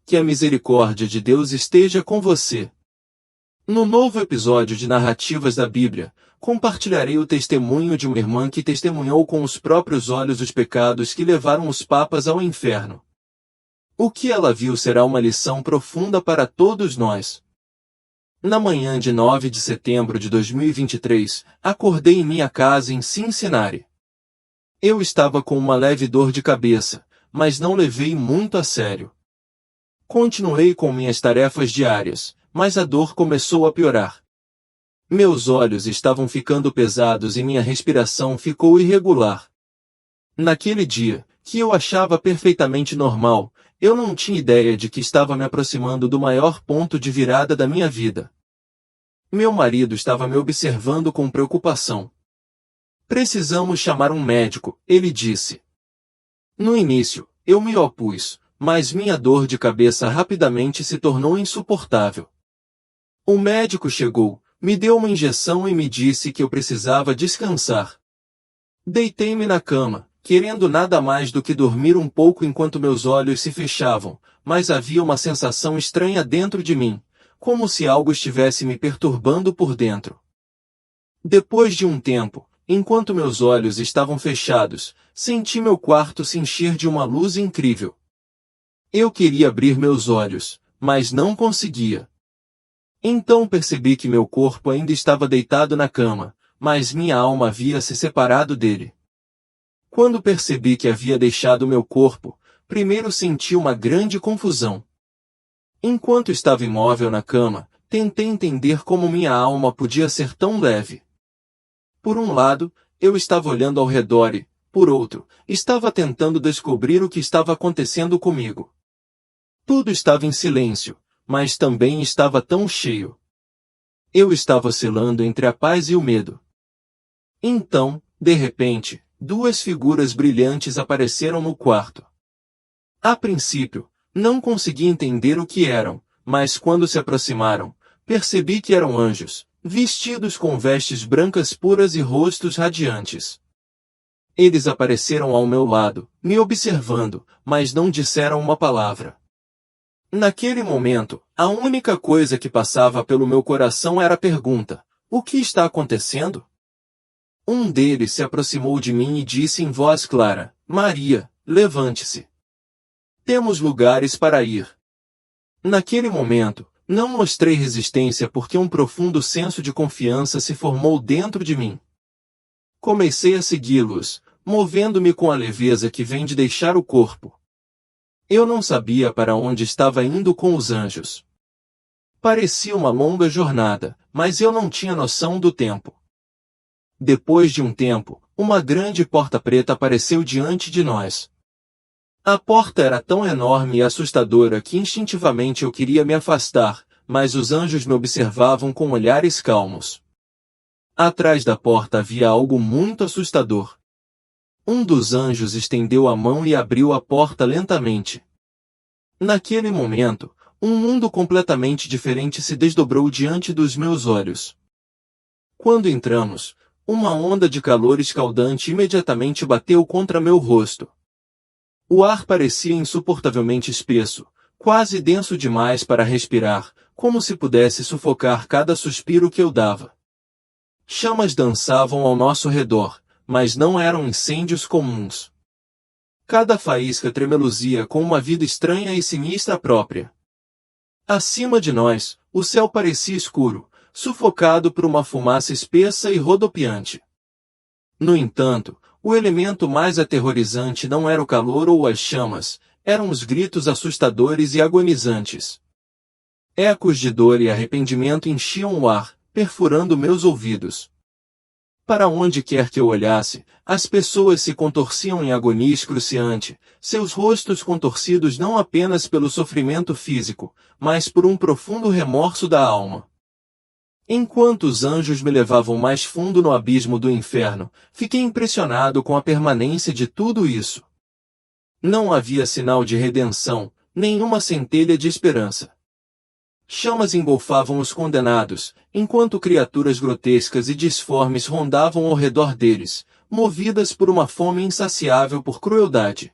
que a misericórdia de Deus esteja com você. No novo episódio de Narrativas da Bíblia, compartilharei o testemunho de uma irmã que testemunhou com os próprios olhos os pecados que levaram os papas ao inferno. O que ela viu será uma lição profunda para todos nós. Na manhã de 9 de setembro de 2023, acordei em minha casa em Cincinnati. Eu estava com uma leve dor de cabeça, mas não levei muito a sério. Continuei com minhas tarefas diárias, mas a dor começou a piorar. Meus olhos estavam ficando pesados e minha respiração ficou irregular. Naquele dia, que eu achava perfeitamente normal, eu não tinha ideia de que estava me aproximando do maior ponto de virada da minha vida. Meu marido estava me observando com preocupação. "Precisamos chamar um médico", ele disse. No início, eu me opus, mas minha dor de cabeça rapidamente se tornou insuportável. O médico chegou, me deu uma injeção e me disse que eu precisava descansar. Deitei-me na cama, querendo nada mais do que dormir um pouco enquanto meus olhos se fechavam, mas havia uma sensação estranha dentro de mim, como se algo estivesse me perturbando por dentro. Depois de um tempo, enquanto meus olhos estavam fechados, senti meu quarto se encher de uma luz incrível. Eu queria abrir meus olhos, mas não conseguia. Então percebi que meu corpo ainda estava deitado na cama, mas minha alma havia se separado dele. Quando percebi que havia deixado meu corpo, primeiro senti uma grande confusão. Enquanto estava imóvel na cama, tentei entender como minha alma podia ser tão leve. Por um lado, eu estava olhando ao redor e, por outro, estava tentando descobrir o que estava acontecendo comigo. Tudo estava em silêncio, mas também estava tão cheio. Eu estava oscilando entre a paz e o medo. Então, de repente, duas figuras brilhantes apareceram no quarto. A princípio, não consegui entender o que eram, mas quando se aproximaram, percebi que eram anjos, vestidos com vestes brancas puras e rostos radiantes. Eles apareceram ao meu lado, me observando, mas não disseram uma palavra. Naquele momento, a única coisa que passava pelo meu coração era a pergunta: o que está acontecendo? Um deles se aproximou de mim e disse em voz clara: "Maria, levante-se. Temos lugares para ir." Naquele momento, não mostrei resistência porque um profundo senso de confiança se formou dentro de mim. Comecei a segui-los, movendo-me com a leveza que vem de deixar o corpo. Eu não sabia para onde estava indo com os anjos. Parecia uma longa jornada, mas eu não tinha noção do tempo. Depois de um tempo, uma grande porta preta apareceu diante de nós. A porta era tão enorme e assustadora que instintivamente eu queria me afastar, mas os anjos me observavam com olhares calmos. Atrás da porta havia algo muito assustador. Um dos anjos estendeu a mão e abriu a porta lentamente. Naquele momento, um mundo completamente diferente se desdobrou diante dos meus olhos. Quando entramos, uma onda de calor escaldante imediatamente bateu contra meu rosto. O ar parecia insuportavelmente espesso, quase denso demais para respirar, como se pudesse sufocar cada suspiro que eu dava. Chamas dançavam ao nosso redor, mas não eram incêndios comuns. Cada faísca tremeluzia com uma vida estranha e sinistra própria. Acima de nós, o céu parecia escuro, sufocado por uma fumaça espessa e rodopiante. No entanto, o elemento mais aterrorizante não era o calor ou as chamas, eram os gritos assustadores e agonizantes. Ecos de dor e arrependimento enchiam o ar, perfurando meus ouvidos. Para onde quer que eu olhasse, as pessoas se contorciam em agonia excruciante, seus rostos contorcidos não apenas pelo sofrimento físico, mas por um profundo remorso da alma. Enquanto os anjos me levavam mais fundo no abismo do inferno, fiquei impressionado com a permanência de tudo isso. Não havia sinal de redenção, nenhuma centelha de esperança. Chamas engolfavam os condenados, enquanto criaturas grotescas e disformes rondavam ao redor deles, movidas por uma fome insaciável por crueldade.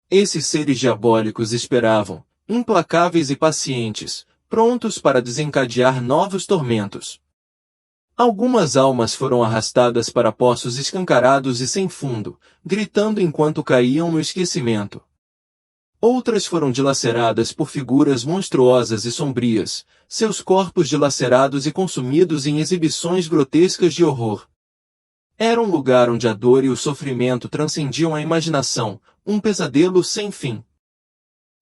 Esses seres diabólicos esperavam, implacáveis e pacientes, prontos para desencadear novos tormentos. Algumas almas foram arrastadas para poços escancarados e sem fundo, gritando enquanto caíam no esquecimento. Outras foram dilaceradas por figuras monstruosas e sombrias, seus corpos dilacerados e consumidos em exibições grotescas de horror. Era um lugar onde a dor e o sofrimento transcendiam a imaginação, um pesadelo sem fim.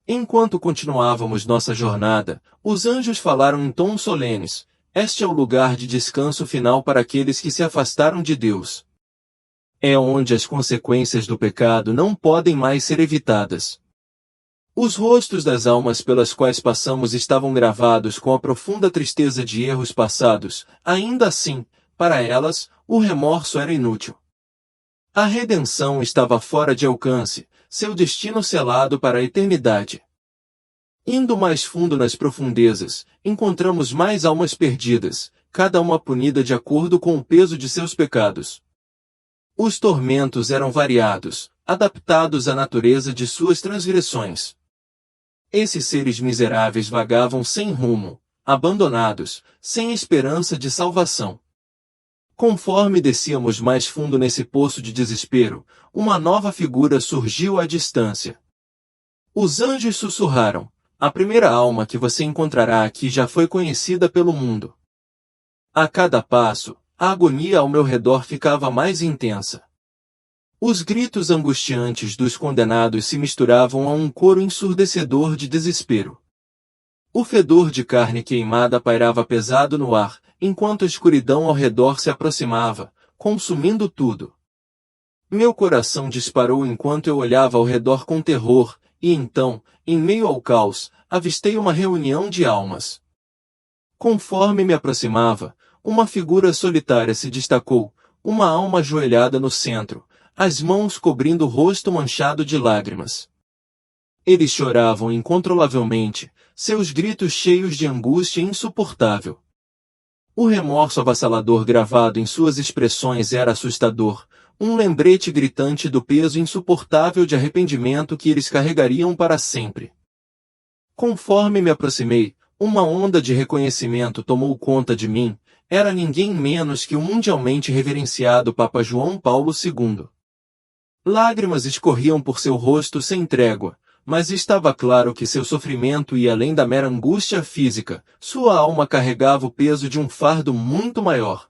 Enquanto continuávamos nossa jornada, os anjos falaram em tons solenes: este é o lugar de descanso final para aqueles que se afastaram de Deus. É onde as consequências do pecado não podem mais ser evitadas. Os rostos das almas pelas quais passamos estavam gravados com a profunda tristeza de erros passados, ainda assim, para elas, o remorso era inútil. A redenção estava fora de alcance, seu destino selado para a eternidade. Indo mais fundo nas profundezas, encontramos mais almas perdidas, cada uma punida de acordo com o peso de seus pecados. Os tormentos eram variados, adaptados à natureza de suas transgressões. Esses seres miseráveis vagavam sem rumo, abandonados, sem esperança de salvação. Conforme descíamos mais fundo nesse poço de desespero, uma nova figura surgiu à distância. Os anjos sussurraram: a primeira alma que você encontrará aqui já foi conhecida pelo mundo. A cada passo, a agonia ao meu redor ficava mais intensa. Os gritos angustiantes dos condenados se misturavam a um coro ensurdecedor de desespero. O fedor de carne queimada pairava pesado no ar, enquanto a escuridão ao redor se aproximava, consumindo tudo. Meu coração disparou enquanto eu olhava ao redor com terror, e então, em meio ao caos, avistei uma reunião de almas. Conforme me aproximava, uma figura solitária se destacou, uma alma ajoelhada no centro, as mãos cobrindo o rosto manchado de lágrimas. Eles choravam incontrolavelmente, seus gritos cheios de angústia insuportável. O remorso avassalador gravado em suas expressões era assustador, um lembrete gritante do peso insuportável de arrependimento que eles carregariam para sempre. Conforme me aproximei, uma onda de reconhecimento tomou conta de mim. Era ninguém menos que o mundialmente reverenciado Papa João Paulo II. Lágrimas escorriam por seu rosto sem trégua, mas estava claro que seu sofrimento ia além da mera angústia física, sua alma carregava o peso de um fardo muito maior.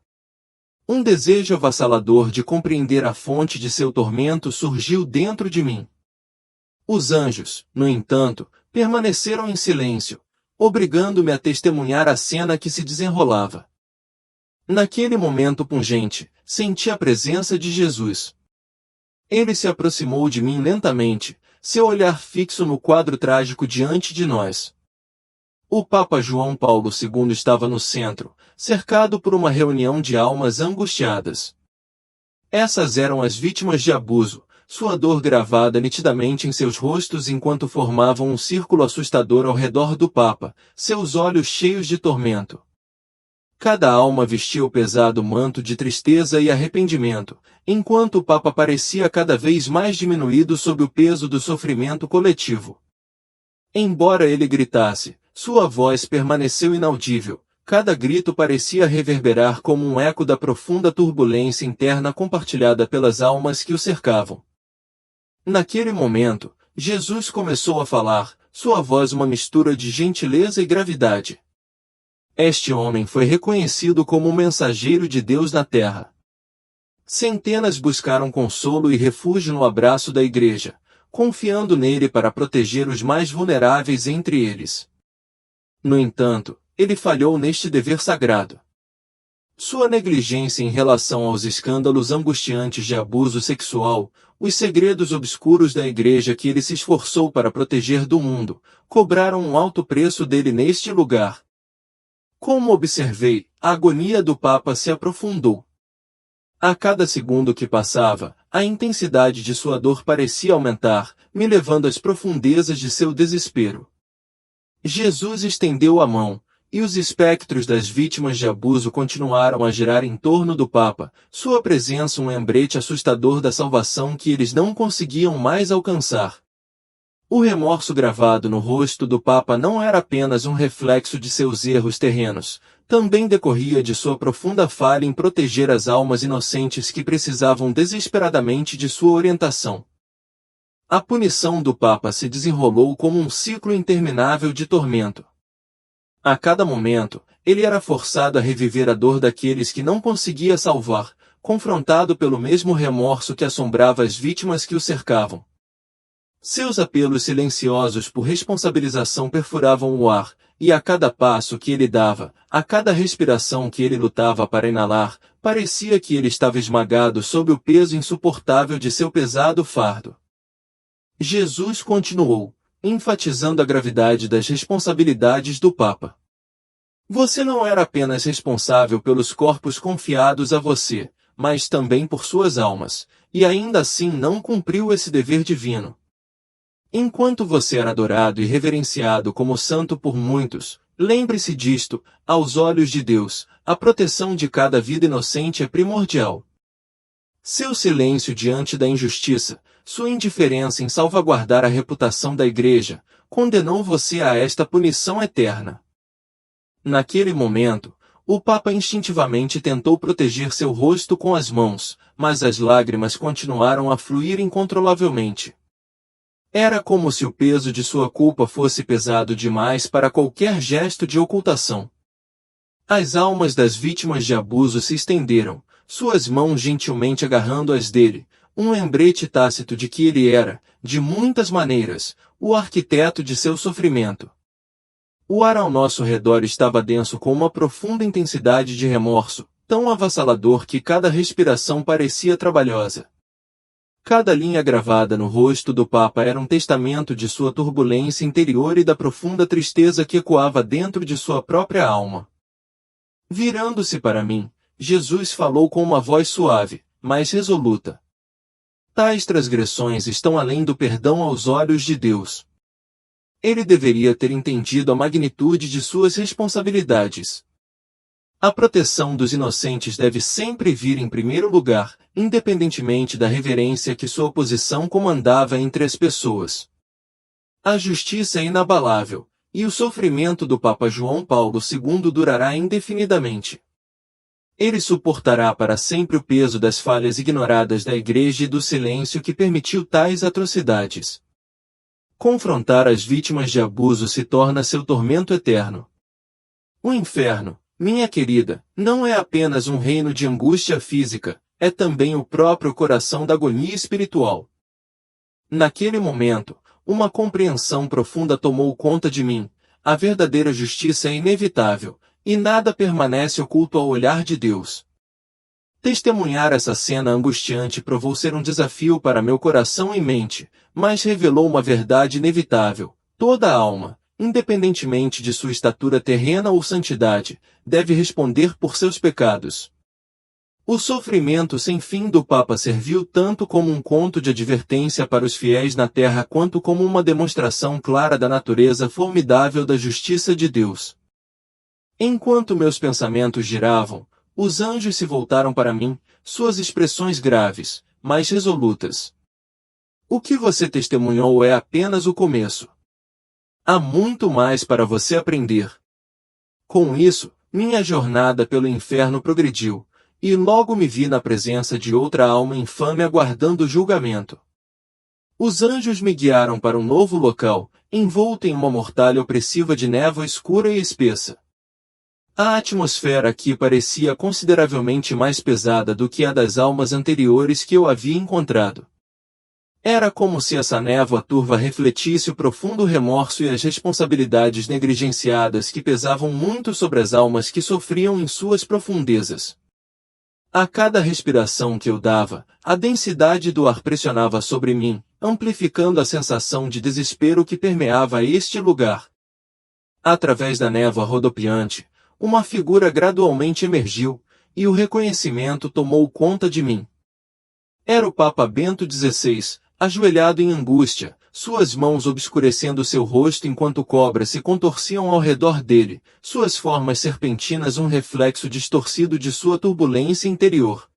Um desejo avassalador de compreender a fonte de seu tormento surgiu dentro de mim. Os anjos, no entanto, permaneceram em silêncio, obrigando-me a testemunhar a cena que se desenrolava. Naquele momento pungente, senti a presença de Jesus. Ele se aproximou de mim lentamente, seu olhar fixo no quadro trágico diante de nós. O Papa João Paulo II estava no centro, cercado por uma reunião de almas angustiadas. Essas eram as vítimas de abuso, sua dor gravada nitidamente em seus rostos enquanto formavam um círculo assustador ao redor do Papa, seus olhos cheios de tormento. Cada alma vestia o pesado manto de tristeza e arrependimento, enquanto o Papa parecia cada vez mais diminuído sob o peso do sofrimento coletivo. Embora ele gritasse, sua voz permaneceu inaudível, cada grito parecia reverberar como um eco da profunda turbulência interna compartilhada pelas almas que o cercavam. Naquele momento, Jesus começou a falar, sua voz uma mistura de gentileza e gravidade. Este homem foi reconhecido como o mensageiro de Deus na terra. Centenas buscaram consolo e refúgio no abraço da igreja, confiando nele para proteger os mais vulneráveis entre eles. No entanto, ele falhou neste dever sagrado. Sua negligência em relação aos escândalos angustiantes de abuso sexual, os segredos obscuros da igreja que ele se esforçou para proteger do mundo, cobraram um alto preço dele neste lugar. Como observei, a agonia do Papa se aprofundou. A cada segundo que passava, a intensidade de sua dor parecia aumentar, me levando às profundezas de seu desespero. Jesus estendeu a mão, e os espectros das vítimas de abuso continuaram a girar em torno do Papa, sua presença um lembrete assustador da salvação que eles não conseguiam mais alcançar. O remorso gravado no rosto do Papa não era apenas um reflexo de seus erros terrenos, também decorria de sua profunda falha em proteger as almas inocentes que precisavam desesperadamente de sua orientação. A punição do Papa se desenrolou como um ciclo interminável de tormento. A cada momento, ele era forçado a reviver a dor daqueles que não conseguia salvar, confrontado pelo mesmo remorso que assombrava as vítimas que o cercavam. Seus apelos silenciosos por responsabilização perfuravam o ar, e a cada passo que ele dava, a cada respiração que ele lutava para inalar, parecia que ele estava esmagado sob o peso insuportável de seu pesado fardo. Jesus continuou, enfatizando a gravidade das responsabilidades do Papa. Você não era apenas responsável pelos corpos confiados a você, mas também por suas almas, e ainda assim não cumpriu esse dever divino. Enquanto você era adorado e reverenciado como santo por muitos, lembre-se disto, aos olhos de Deus, a proteção de cada vida inocente é primordial. Seu silêncio diante da injustiça, sua indiferença em salvaguardar a reputação da Igreja, condenou você a esta punição eterna. Naquele momento, o Papa instintivamente tentou proteger seu rosto com as mãos, mas as lágrimas continuaram a fluir incontrolavelmente. Era como se o peso de sua culpa fosse pesado demais para qualquer gesto de ocultação. As almas das vítimas de abuso se estenderam, suas mãos gentilmente agarrando as dele, um lembrete tácito de que ele era, de muitas maneiras, o arquiteto de seu sofrimento. O ar ao nosso redor estava denso com uma profunda intensidade de remorso, tão avassalador que cada respiração parecia trabalhosa. Cada linha gravada no rosto do Papa era um testamento de sua turbulência interior e da profunda tristeza que ecoava dentro de sua própria alma. Virando-se para mim, Jesus falou com uma voz suave, mas resoluta. Tais transgressões estão além do perdão aos olhos de Deus. Ele deveria ter entendido a magnitude de suas responsabilidades. A proteção dos inocentes deve sempre vir em primeiro lugar, independentemente da reverência que sua posição comandava entre as pessoas. A justiça é inabalável, e o sofrimento do Papa João Paulo II durará indefinidamente. Ele suportará para sempre o peso das falhas ignoradas da Igreja e do silêncio que permitiu tais atrocidades. Confrontar as vítimas de abuso se torna seu tormento eterno. O inferno, minha querida, não é apenas um reino de angústia física, é também o próprio coração da agonia espiritual. Naquele momento, uma compreensão profunda tomou conta de mim. A verdadeira justiça é inevitável, e nada permanece oculto ao olhar de Deus. Testemunhar essa cena angustiante provou ser um desafio para meu coração e mente, mas revelou uma verdade inevitável. Toda alma, independentemente de sua estatura terrena ou santidade, deve responder por seus pecados. O sofrimento sem fim do Papa serviu tanto como um conto de advertência para os fiéis na terra quanto como uma demonstração clara da natureza formidável da justiça de Deus. Enquanto meus pensamentos giravam, os anjos se voltaram para mim, suas expressões graves, mas resolutas. O que você testemunhou é apenas o começo. Há muito mais para você aprender. Com isso, minha jornada pelo inferno progrediu, e logo me vi na presença de outra alma infame aguardando o julgamento. Os anjos me guiaram para um novo local, envolto em uma mortalha opressiva de névoa escura e espessa. A atmosfera aqui parecia consideravelmente mais pesada do que a das almas anteriores que eu havia encontrado. Era como se essa névoa turva refletisse o profundo remorso e as responsabilidades negligenciadas que pesavam muito sobre as almas que sofriam em suas profundezas. A cada respiração que eu dava, a densidade do ar pressionava sobre mim, amplificando a sensação de desespero que permeava este lugar. Através da névoa rodopiante, uma figura gradualmente emergiu, e o reconhecimento tomou conta de mim. Era o Papa Bento XVI, ajoelhado em angústia, suas mãos obscurecendo seu rosto enquanto cobras se contorciam ao redor dele, suas formas serpentinas um reflexo distorcido de sua turbulência interior.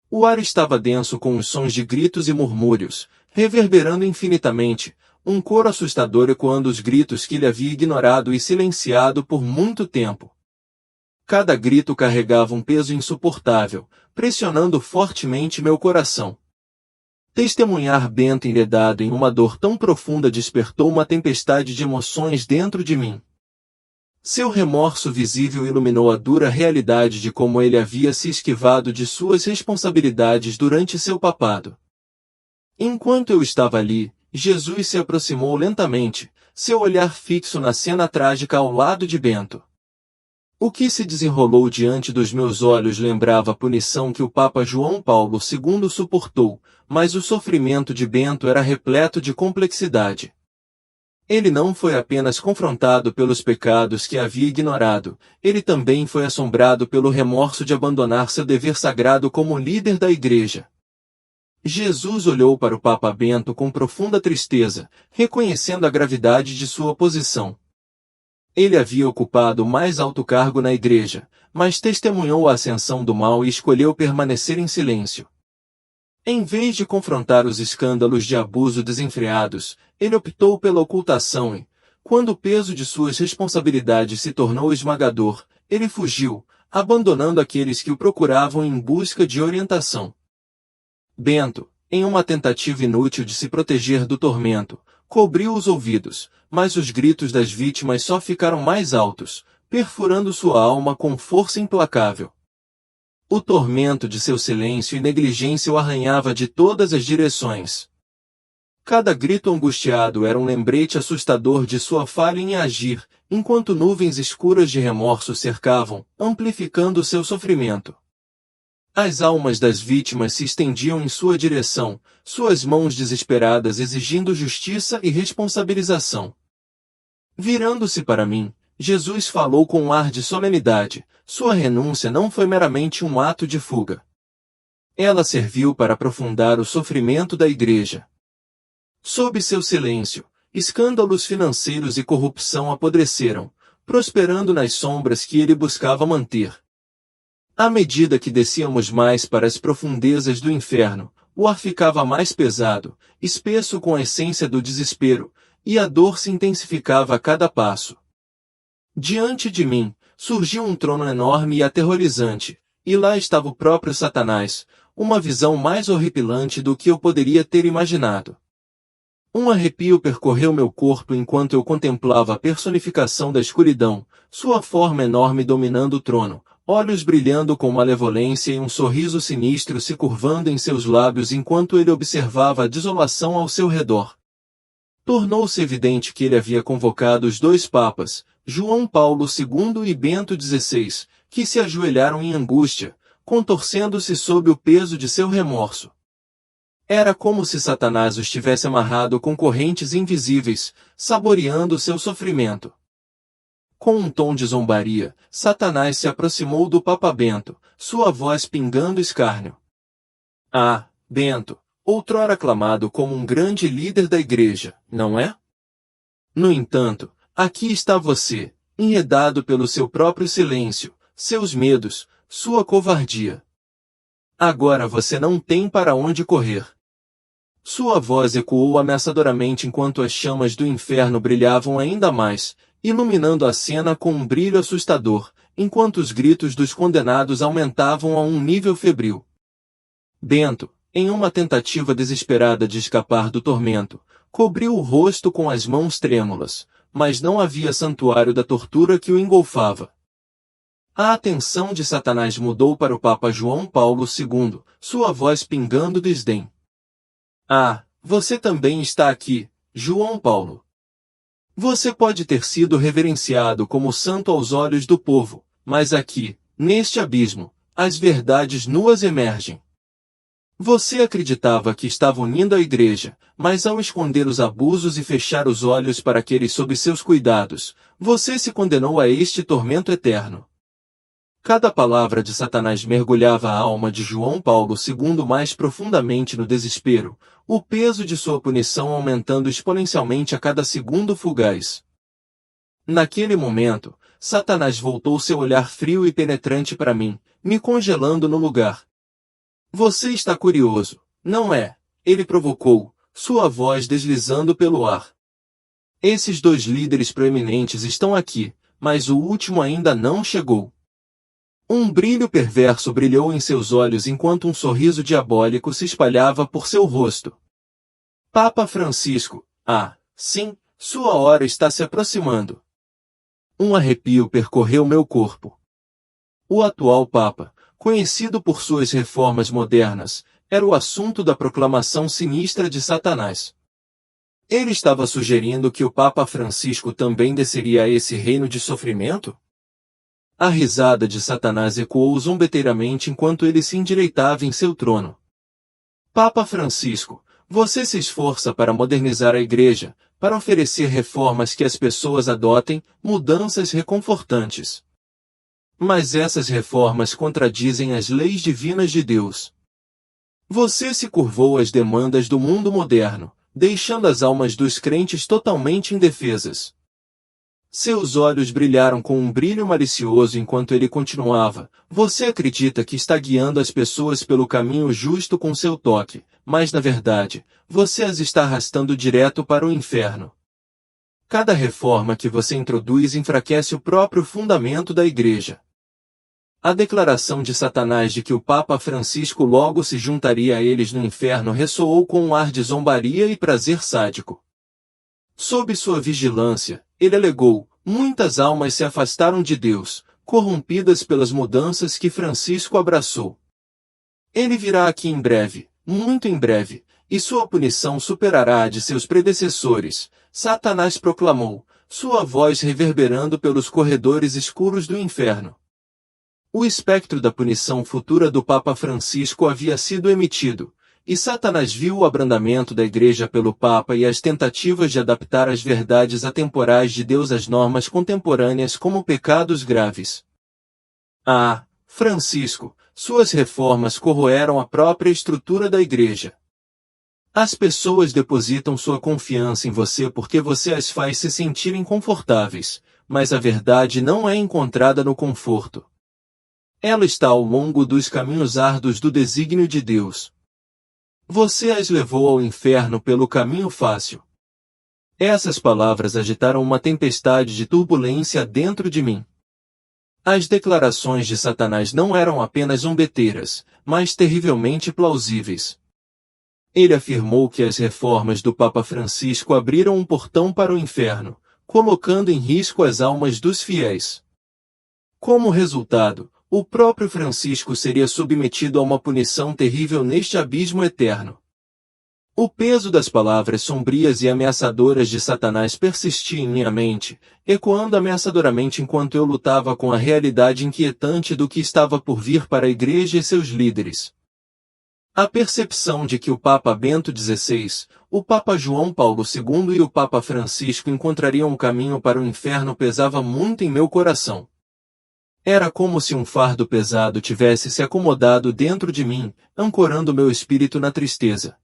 O ar estava denso com os sons de gritos e murmúrios, reverberando infinitamente, um coro assustador ecoando os gritos que ele havia ignorado e silenciado por muito tempo. Cada grito carregava um peso insuportável, pressionando fortemente meu coração. Testemunhar Bento enredado em uma dor tão profunda despertou uma tempestade de emoções dentro de mim. Seu remorso visível iluminou a dura realidade de como ele havia se esquivado de suas responsabilidades durante seu papado. Enquanto eu estava ali, Jesus se aproximou lentamente, seu olhar fixo na cena trágica ao lado de Bento. O que se desenrolou diante dos meus olhos lembrava a punição que o Papa João Paulo II suportou, mas o sofrimento de Bento era repleto de complexidade. Ele não foi apenas confrontado pelos pecados que havia ignorado, ele também foi assombrado pelo remorso de abandonar seu dever sagrado como líder da Igreja. Jesus olhou para o Papa Bento com profunda tristeza, reconhecendo a gravidade de sua posição. Ele havia ocupado o mais alto cargo na Igreja, mas testemunhou a ascensão do mal e escolheu permanecer em silêncio. Em vez de confrontar os escândalos de abuso desenfreados, ele optou pela ocultação e, quando o peso de suas responsabilidades se tornou esmagador, ele fugiu, abandonando aqueles que o procuravam em busca de orientação. Bento, em uma tentativa inútil de se proteger do tormento, cobriu os ouvidos, mas os gritos das vítimas só ficaram mais altos, perfurando sua alma com força implacável. O tormento de seu silêncio e negligência o arranhava de todas as direções. Cada grito angustiado era um lembrete assustador de sua falha em agir, enquanto nuvens escuras de remorso cercavam, amplificando seu sofrimento. As almas das vítimas se estendiam em sua direção, suas mãos desesperadas exigindo justiça e responsabilização. Virando-se para mim, Jesus falou com um ar de solenidade. Sua renúncia não foi meramente um ato de fuga. Ela serviu para aprofundar o sofrimento da Igreja. Sob seu silêncio, escândalos financeiros e corrupção apodreceram, prosperando nas sombras que ele buscava manter. À medida que descíamos mais para as profundezas do inferno, o ar ficava mais pesado, espesso com a essência do desespero, e a dor se intensificava a cada passo. Diante de mim, surgiu um trono enorme e aterrorizante, e lá estava o próprio Satanás, uma visão mais horripilante do que eu poderia ter imaginado. Um arrepio percorreu meu corpo enquanto eu contemplava a personificação da escuridão, sua forma enorme dominando o trono, olhos brilhando com malevolência e um sorriso sinistro se curvando em seus lábios enquanto ele observava a desolação ao seu redor. Tornou-se evidente que ele havia convocado os dois papas, João Paulo II e Bento XVI, que se ajoelharam em angústia, contorcendo-se sob o peso de seu remorso. Era como se Satanás os tivesse amarrado com correntes invisíveis, saboreando seu sofrimento. Com um tom de zombaria, Satanás se aproximou do Papa Bento, sua voz pingando escárnio. Ah, Bento, outrora aclamado como um grande líder da Igreja, não é? No entanto, aqui está você, enredado pelo seu próprio silêncio, seus medos, sua covardia. Agora você não tem para onde correr. Sua voz ecoou ameaçadoramente enquanto as chamas do inferno brilhavam ainda mais, iluminando a cena com um brilho assustador, enquanto os gritos dos condenados aumentavam a um nível febril. Bento, em uma tentativa desesperada de escapar do tormento, cobriu o rosto com as mãos trêmulas, mas não havia santuário da tortura que o engolfava. A atenção de Satanás mudou para o Papa João Paulo II, sua voz pingando desdém. Ah, você também está aqui, João Paulo. Você pode ter sido reverenciado como santo aos olhos do povo, mas aqui, neste abismo, as verdades nuas emergem. Você acreditava que estava unindo a Igreja, mas ao esconder os abusos e fechar os olhos para aqueles sob seus cuidados, você se condenou a este tormento eterno. Cada palavra de Satanás mergulhava a alma de João Paulo II mais profundamente no desespero, o peso de sua punição aumentando exponencialmente a cada segundo fugaz. Naquele momento, Satanás voltou seu olhar frio e penetrante para mim, me congelando no lugar. Você está curioso, não é? Ele provocou, sua voz deslizando pelo ar. Esses dois líderes proeminentes estão aqui, mas o último ainda não chegou. Um brilho perverso brilhou em seus olhos enquanto um sorriso diabólico se espalhava por seu rosto. Papa Francisco, sim, sua hora está se aproximando. Um arrepio percorreu meu corpo. O atual Papa, conhecido por suas reformas modernas, era o assunto da proclamação sinistra de Satanás. Ele estava sugerindo que o Papa Francisco também desceria a esse reino de sofrimento? A risada de Satanás ecoou zombeteiramente enquanto ele se endireitava em seu trono. Papa Francisco, você se esforça para modernizar a Igreja, para oferecer reformas que as pessoas adotem, mudanças reconfortantes. Mas essas reformas contradizem as leis divinas de Deus. Você se curvou às demandas do mundo moderno, deixando as almas dos crentes totalmente indefesas. Seus olhos brilharam com um brilho malicioso enquanto ele continuava. Você acredita que está guiando as pessoas pelo caminho justo com seu toque, mas na verdade, você as está arrastando direto para o inferno. Cada reforma que você introduz enfraquece o próprio fundamento da Igreja. A declaração de Satanás de que o Papa Francisco logo se juntaria a eles no inferno ressoou com um ar de zombaria e prazer sádico. Sob sua vigilância, ele alegou, muitas almas se afastaram de Deus, corrompidas pelas mudanças que Francisco abraçou. Ele virá aqui em breve, muito em breve, e sua punição superará a de seus predecessores, Satanás proclamou, sua voz reverberando pelos corredores escuros do inferno. O espectro da punição futura do Papa Francisco havia sido emitido, e Satanás viu o abrandamento da Igreja pelo Papa e as tentativas de adaptar as verdades atemporais de Deus às normas contemporâneas como pecados graves. Francisco, suas reformas corroeram a própria estrutura da Igreja. As pessoas depositam sua confiança em você porque você as faz se sentirem confortáveis, mas a verdade não é encontrada no conforto. Ela está ao longo dos caminhos árduos do desígnio de Deus. Você as levou ao inferno pelo caminho fácil. Essas palavras agitaram uma tempestade de turbulência dentro de mim. As declarações de Satanás não eram apenas zombeteiras, mas terrivelmente plausíveis. Ele afirmou que as reformas do Papa Francisco abriram um portão para o inferno, colocando em risco as almas dos fiéis. Como resultado, o próprio Francisco seria submetido a uma punição terrível neste abismo eterno. O peso das palavras sombrias e ameaçadoras de Satanás persistia em minha mente, ecoando ameaçadoramente enquanto eu lutava com a realidade inquietante do que estava por vir para a Igreja e seus líderes. A percepção de que o Papa Bento XVI, o Papa João Paulo II e o Papa Francisco encontrariam um caminho para o inferno pesava muito em meu coração. Era como se um fardo pesado tivesse se acomodado dentro de mim, ancorando meu espírito na tristeza.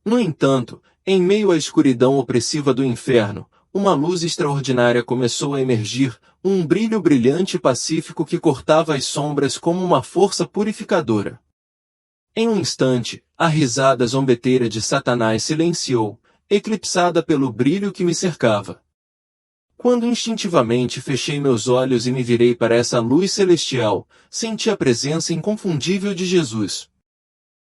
No entanto, em meio à escuridão opressiva do inferno, uma luz extraordinária começou a emergir, um brilho brilhante e pacífico que cortava as sombras como uma força purificadora. Em um instante, a risada zombeteira de Satanás silenciou, eclipsada pelo brilho que me cercava. Quando instintivamente fechei meus olhos e me virei para essa luz celestial, senti a presença inconfundível de Jesus.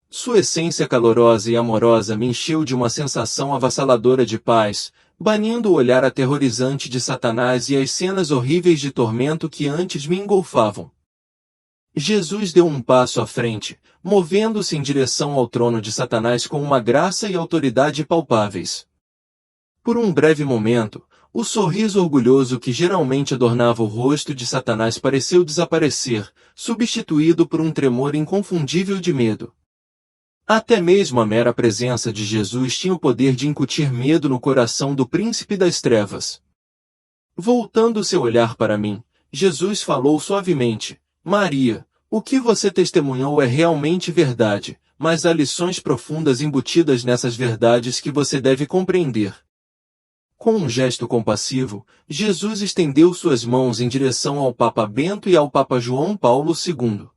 Sua essência calorosa e amorosa me encheu de uma sensação avassaladora de paz, banindo o olhar aterrorizante de Satanás e as cenas horríveis de tormento que antes me engolfavam. Jesus deu um passo à frente, movendo-se em direção ao trono de Satanás com uma graça e autoridade palpáveis. Por um breve momento, o sorriso orgulhoso que geralmente adornava o rosto de Satanás pareceu desaparecer, substituído por um tremor inconfundível de medo. Até mesmo a mera presença de Jesus tinha o poder de incutir medo no coração do príncipe das trevas. Voltando seu olhar para mim, Jesus falou suavemente: Maria, o que você testemunhou é realmente verdade, mas há lições profundas embutidas nessas verdades que você deve compreender. Com um gesto compassivo, Jesus estendeu suas mãos em direção ao Papa Bento e ao Papa João Paulo II.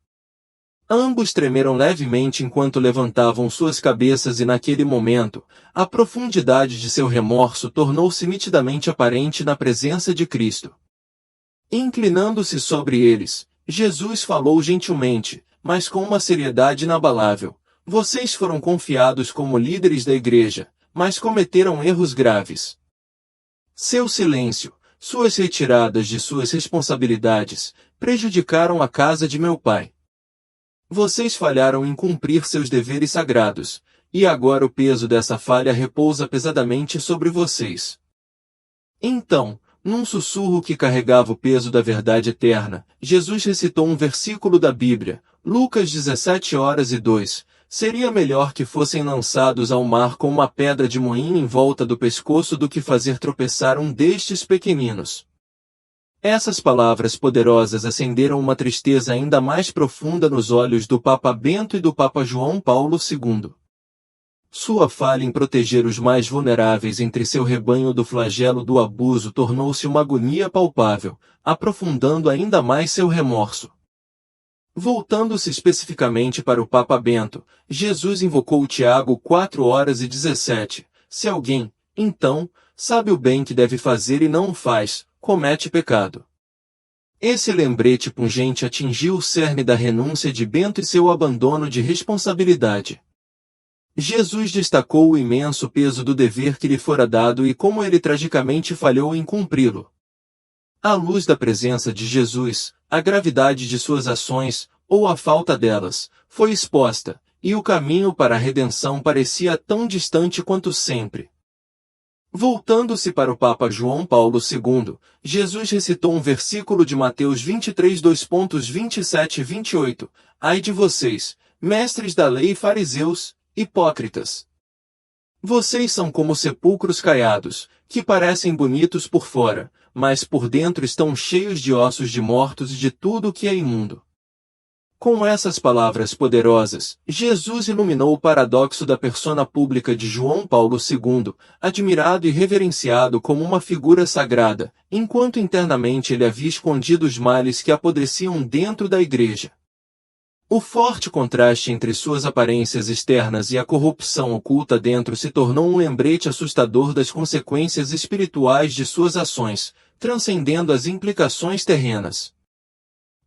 Ambos tremeram levemente enquanto levantavam suas cabeças e naquele momento, a profundidade de seu remorso tornou-se nitidamente aparente na presença de Cristo. Inclinando-se sobre eles, Jesus falou gentilmente, mas com uma seriedade inabalável: vocês foram confiados como líderes da igreja, mas cometeram erros graves. Seu silêncio, suas retiradas de suas responsabilidades, prejudicaram a casa de meu pai. Vocês falharam em cumprir seus deveres sagrados, e agora o peso dessa falha repousa pesadamente sobre vocês. Então, num sussurro que carregava o peso da verdade eterna, Jesus recitou um versículo da Bíblia, Lucas 17:2, seria melhor que fossem lançados ao mar com uma pedra de moinho em volta do pescoço do que fazer tropeçar um destes pequeninos. Essas palavras poderosas acenderam uma tristeza ainda mais profunda nos olhos do Papa Bento e do Papa João Paulo II. Sua falha em proteger os mais vulneráveis entre seu rebanho do flagelo do abuso tornou-se uma agonia palpável, aprofundando ainda mais seu remorso. Voltando-se especificamente para o Papa Bento, Jesus invocou Tiago 4:17, se alguém, então, sabe o bem que deve fazer e não o faz, comete pecado. Esse lembrete pungente atingiu o cerne da renúncia de Bento e seu abandono de responsabilidade. Jesus destacou o imenso peso do dever que lhe fora dado e como ele tragicamente falhou em cumpri-lo. À luz da presença de Jesus, a gravidade de suas ações, ou a falta delas, foi exposta, e o caminho para a redenção parecia tão distante quanto sempre. Voltando-se para o Papa João Paulo II, Jesus recitou um versículo de Mateus 23:27 e 28, ai de vocês, mestres da lei e fariseus, hipócritas! Vocês são como sepulcros caiados, que parecem bonitos por fora, mas por dentro estão cheios de ossos de mortos e de tudo o que é imundo. Com essas palavras poderosas, Jesus iluminou o paradoxo da persona pública de João Paulo II, admirado e reverenciado como uma figura sagrada, enquanto internamente ele havia escondido os males que apodreciam dentro da igreja. O forte contraste entre suas aparências externas e a corrupção oculta dentro se tornou um lembrete assustador das consequências espirituais de suas ações, transcendendo as implicações terrenas.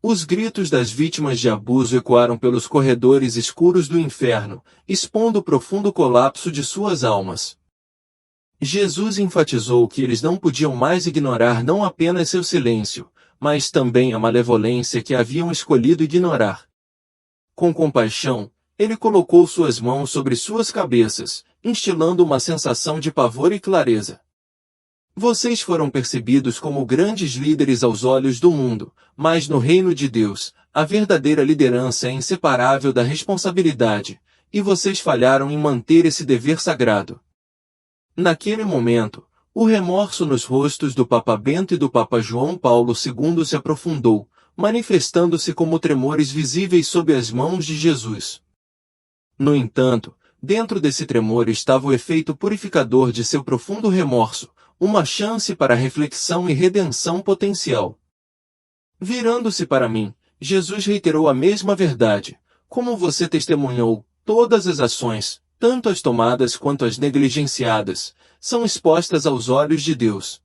Os gritos das vítimas de abuso ecoaram pelos corredores escuros do inferno, expondo o profundo colapso de suas almas. Jesus enfatizou que eles não podiam mais ignorar não apenas seu silêncio, mas também a malevolência que haviam escolhido ignorar. Com compaixão, ele colocou suas mãos sobre suas cabeças, instilando uma sensação de pavor e clareza. Vocês foram percebidos como grandes líderes aos olhos do mundo, mas no reino de Deus, a verdadeira liderança é inseparável da responsabilidade, e vocês falharam em manter esse dever sagrado. Naquele momento, o remorso nos rostos do Papa Bento e do Papa João Paulo II se aprofundou, manifestando-se como tremores visíveis sob as mãos de Jesus. No entanto, dentro desse tremor estava o efeito purificador de seu profundo remorso, uma chance para reflexão e redenção potencial. Virando-se para mim, Jesus reiterou a mesma verdade: como você testemunhou, todas as ações, tanto as tomadas quanto as negligenciadas, são expostas aos olhos de Deus.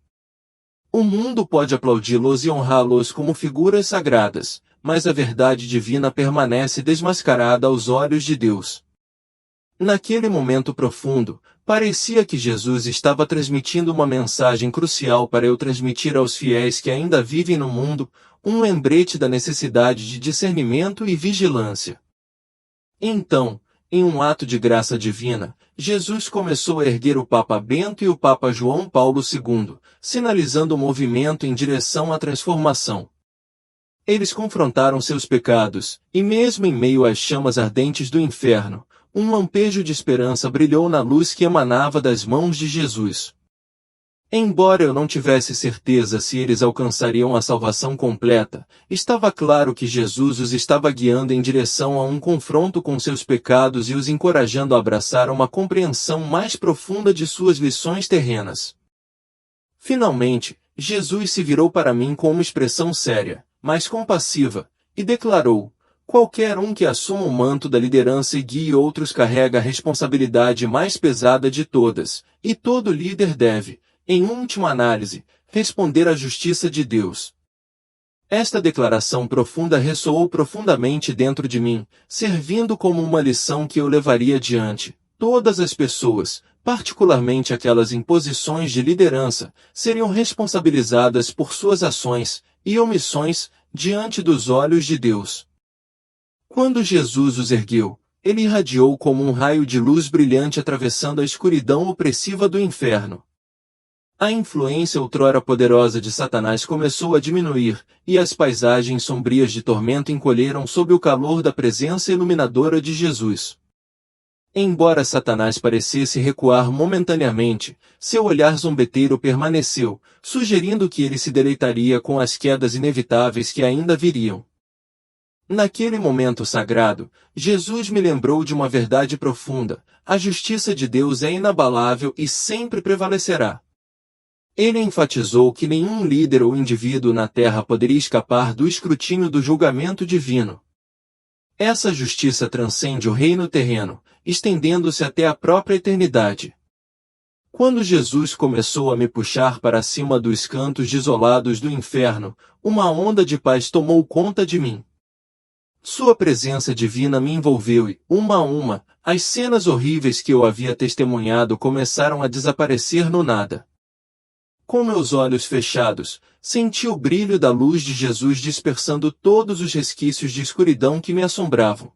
O mundo pode aplaudi-los e honrá-los como figuras sagradas, mas a verdade divina permanece desmascarada aos olhos de Deus. Naquele momento profundo, parecia que Jesus estava transmitindo uma mensagem crucial para eu transmitir aos fiéis que ainda vivem no mundo, um lembrete da necessidade de discernimento e vigilância. Então, em um ato de graça divina, Jesus começou a erguer o Papa Bento e o Papa João Paulo II, sinalizando o movimento em direção à transformação. Eles confrontaram seus pecados, e mesmo em meio às chamas ardentes do inferno, um lampejo de esperança brilhou na luz que emanava das mãos de Jesus. Embora eu não tivesse certeza se eles alcançariam a salvação completa, estava claro que Jesus os estava guiando em direção a um confronto com seus pecados e os encorajando a abraçar uma compreensão mais profunda de suas lições terrenas. Finalmente, Jesus se virou para mim com uma expressão séria, mas compassiva, e declarou: Qualquer um que assuma o manto da liderança e guie outros carrega a responsabilidade mais pesada de todas, e todo líder deve, em última análise, responder à justiça de Deus. Esta declaração profunda ressoou profundamente dentro de mim, servindo como uma lição que eu levaria adiante. Todas as pessoas, particularmente aquelas em posições de liderança, seriam responsabilizadas por suas ações e omissões diante dos olhos de Deus. Quando Jesus os ergueu, ele irradiou como um raio de luz brilhante atravessando a escuridão opressiva do inferno. A influência outrora poderosa de Satanás começou a diminuir, e as paisagens sombrias de tormento encolheram sob o calor da presença iluminadora de Jesus. Embora Satanás parecesse recuar momentaneamente, seu olhar zombeteiro permaneceu, sugerindo que ele se deleitaria com as quedas inevitáveis que ainda viriam. Naquele momento sagrado, Jesus me lembrou de uma verdade profunda: a justiça de Deus é inabalável e sempre prevalecerá. Ele enfatizou que nenhum líder ou indivíduo na terra poderia escapar do escrutínio do julgamento divino. Essa justiça transcende o reino terreno, estendendo-se até a própria eternidade. Quando Jesus começou a me puxar para cima dos cantos desolados do inferno, uma onda de paz tomou conta de mim. Sua presença divina me envolveu e, uma a uma, as cenas horríveis que eu havia testemunhado começaram a desaparecer no nada. Com meus olhos fechados, senti o brilho da luz de Jesus dispersando todos os resquícios de escuridão que me assombravam.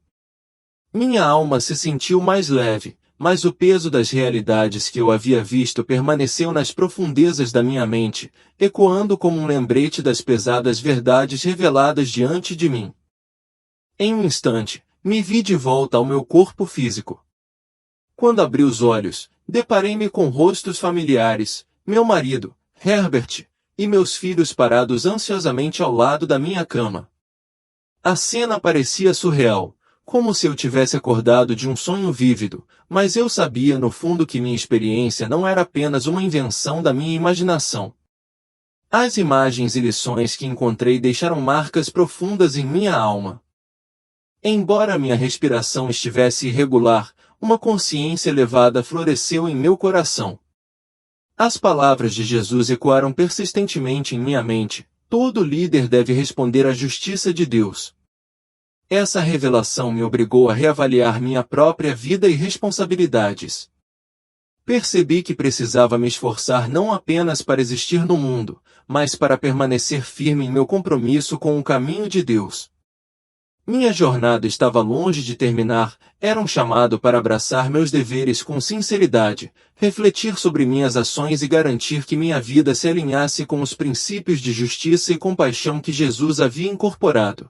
Minha alma se sentiu mais leve, mas o peso das realidades que eu havia visto permaneceu nas profundezas da minha mente, ecoando como um lembrete das pesadas verdades reveladas diante de mim. Em um instante, me vi de volta ao meu corpo físico. Quando abri os olhos, deparei-me com rostos familiares, meu marido, Herbert, e meus filhos parados ansiosamente ao lado da minha cama. A cena parecia surreal, como se eu tivesse acordado de um sonho vívido, mas eu sabia no fundo que minha experiência não era apenas uma invenção da minha imaginação. As imagens e lições que encontrei deixaram marcas profundas em minha alma. Embora minha respiração estivesse irregular, uma consciência elevada floresceu em meu coração. As palavras de Jesus ecoaram persistentemente em minha mente: todo líder deve responder à justiça de Deus. Essa revelação me obrigou a reavaliar minha própria vida e responsabilidades. Percebi que precisava me esforçar não apenas para existir no mundo, mas para permanecer firme em meu compromisso com o caminho de Deus. Minha jornada estava longe de terminar, era um chamado para abraçar meus deveres com sinceridade, refletir sobre minhas ações e garantir que minha vida se alinhasse com os princípios de justiça e compaixão que Jesus havia incorporado.